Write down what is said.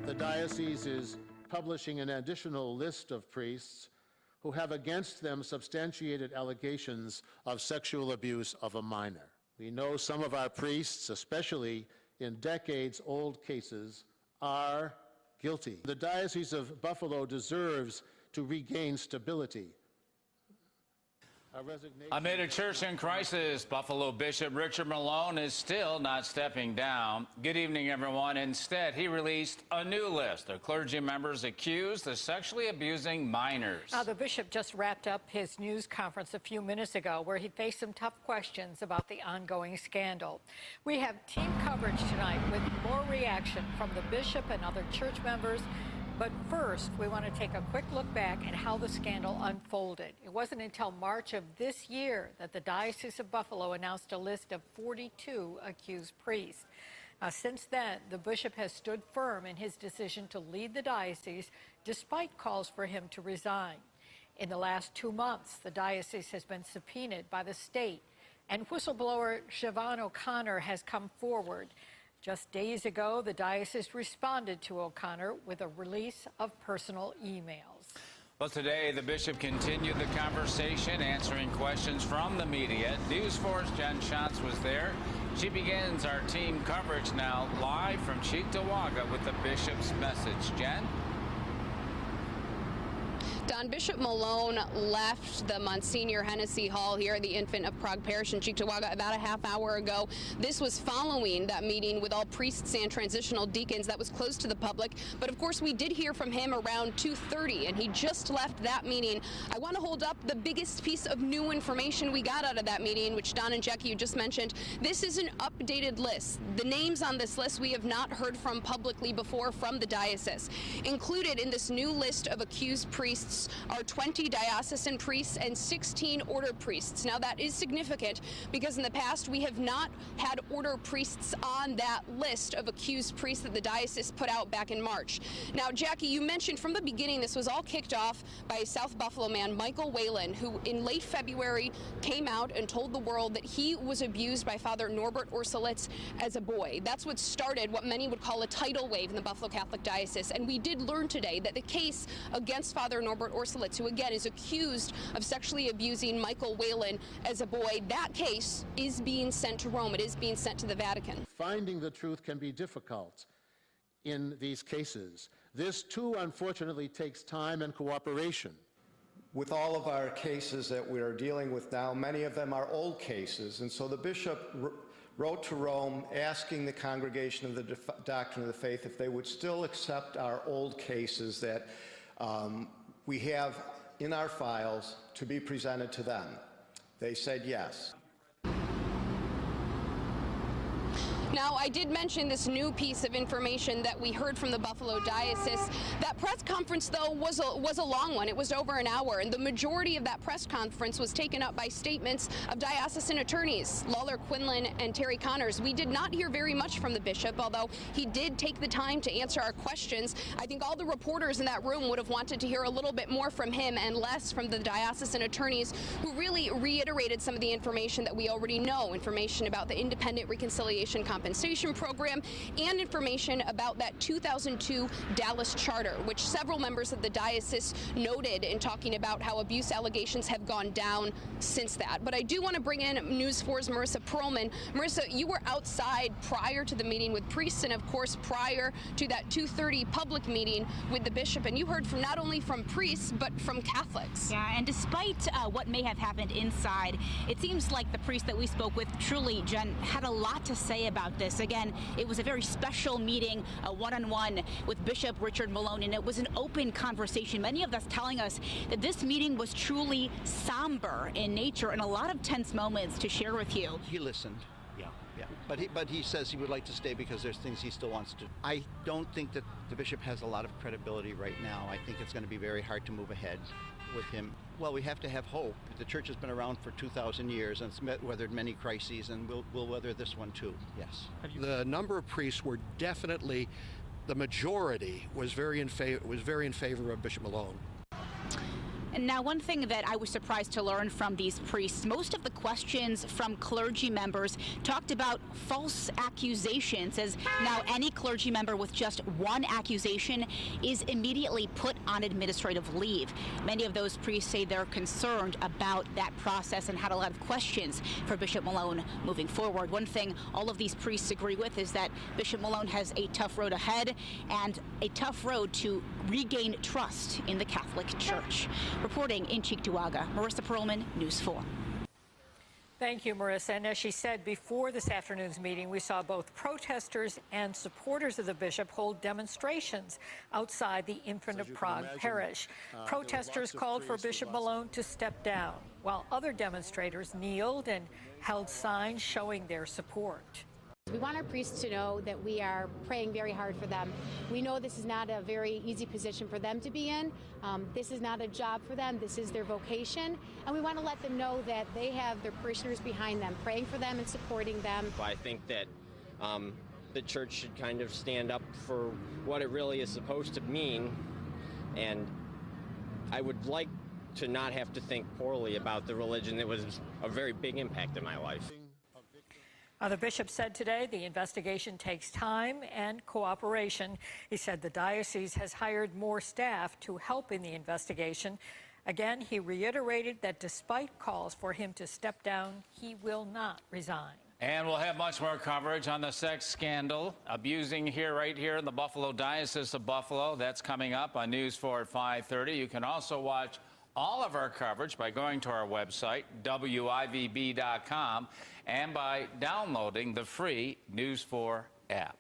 The diocese is publishing an additional list of priests who have against them substantiated allegations of sexual abuse of a minor. We know some of our priests, especially in decades-old cases, are guilty. The Diocese of Buffalo deserves to regain stability. Amid a church in crisis, Buffalo Bishop Richard Malone is still not stepping down. Good evening, everyone. Instead, he released a new list of clergy members accused of sexually abusing minors. The bishop just wrapped up his news conference a few minutes ago where he faced some tough questions about the ongoing scandal. We have team coverage tonight with more reaction from the bishop and other church members. But first, we want to take a quick look back at how the scandal unfolded. It wasn't until March of this year that the Diocese of Buffalo announced a list of 42 accused priests. Now, since then, the bishop has stood firm in his decision to lead the diocese, despite calls for him to resign. In the last 2 months, the diocese has been subpoenaed by the state, and whistleblower Siobhan O'Connor has come forward. Just days ago, the diocese responded to O'Connor with a release of personal emails. Well, today, the bishop continued the conversation, answering questions from the media. News 4's Jen Schatz was there. She begins our team coverage now live from Cheektowaga with the bishop's message. Jen? Don, Bishop Malone left the Monsignor Hennessy Hall here at the Infant of Prague Parish in Cheektowaga about a half hour ago. This was following that meeting with all priests and transitional deacons that was closed to the public. But of course, we did hear from him around 2:30, and he just left that meeting. I want to hold up the biggest piece of new information we got out of that meeting, which Don and Jackie, you just mentioned. This is an updated list. The names on this list we have not heard from publicly before from the diocese. Included in this new list of accused priests are 20 diocesan priests and 16 order priests. Now, that is significant because in the past we have not had order priests on that list of accused priests that the diocese put out back in March. Now, Jackie, you mentioned from the beginning this was all kicked off by a South Buffalo man, Michael Whalen, who in late February came out and told the world that he was abused by Father Norbert Orsolitz as a boy. That's what started what many would call a tidal wave in the Buffalo Catholic Diocese. And we did learn today that the case against Father Norbert Orsolitz, who again is accused of sexually abusing Michael Whalen as a boy, that case is being sent to Rome. It is being sent to the Vatican. Finding the truth can be difficult in these cases. This, too, unfortunately, takes time and cooperation. With all of our cases that we are dealing with now, many of them are old cases, and so the bishop wrote to Rome asking the Congregation of the Doctrine of the Faith if they would still accept our old cases that we have in our files to be presented to them. They said yes. Now, I did mention this new piece of information that we heard from the Buffalo Diocese. That press conference, though, was a long one. It was over an hour, and the majority of that press conference was taken up by statements of diocesan attorneys, Lawler Quinlan and Terry Connors. We did not hear very much from the bishop, although he did take the time to answer our questions. I think all the reporters in that room would have wanted to hear a little bit more from him and less from the diocesan attorneys, who really reiterated some of the information that we already know, information about the Independent Reconciliation Compensation Program and information about that 2002 Dallas Charter, which several members of the diocese noted in talking about how abuse allegations have gone down since that. But I do want to bring in News 4's Marissa Perlman. Marissa, you were outside prior to the meeting with priests and, of course, prior to that 2:30 public meeting with the bishop, and you heard from not only from priests but from Catholics. Yeah, and despite what may have happened inside, it seems like the priest that we spoke with truly, Jen, had a lot to say about this. Again, it was a very special meeting, a one-on-one with Bishop Richard Malone, and it was an open conversation. Many of us telling us that this meeting was truly somber in nature and a lot of tense moments to share with you. He listened. Yeah. But he says he would like to stay because there's things he still wants to do. I don't think that the bishop has a lot of credibility right now. I think it's going to be very hard to move ahead with him. Well, we have to have hope. The church has been around for 2,000 years and it's weathered many crises, and we'll weather this one too, yes. The number of priests were definitely, the majority was very in favor of Bishop Malone. Now, one thing that I was surprised to learn from these priests, most of the questions from clergy members talked about false accusations, as now any clergy member with just one accusation is immediately put on administrative leave. Many of those priests say they're concerned about that process and had a lot of questions for Bishop Malone moving forward. One thing all of these priests agree with is that Bishop Malone has a tough road ahead and a tough road to regain trust in the Catholic Church. Reporting in Cheektowaga, Marissa Perlman, News 4. Thank you, Marissa. And as she said before this afternoon's meeting, we saw both protesters and supporters of the bishop hold demonstrations outside the Infant of Prague parish. Protesters called for Bishop Malone to step down, while other demonstrators kneeled and held signs showing their support. We want our priests to know that we are praying very hard for them. We know this is not a very easy position for them to be in. This is not a job for them. This is their vocation. And we want to let them know that they have their parishioners behind them, praying for them and supporting them. I think that the church should kind of stand up for what it really is supposed to mean. And I would like to not have to think poorly about the religion that was a very big impact in my life. The bishop said today the investigation takes time and cooperation. He said the diocese has hired more staff to help in the investigation. Again, he reiterated that despite calls for him to step down, he will not resign. And we'll have much more coverage on the sex scandal abusing right here in the Buffalo Diocese of Buffalo. That's coming up on News 4 at 5:30. You can also watch all of our coverage by going to our website, wivb.com, and by downloading the free News 4 app.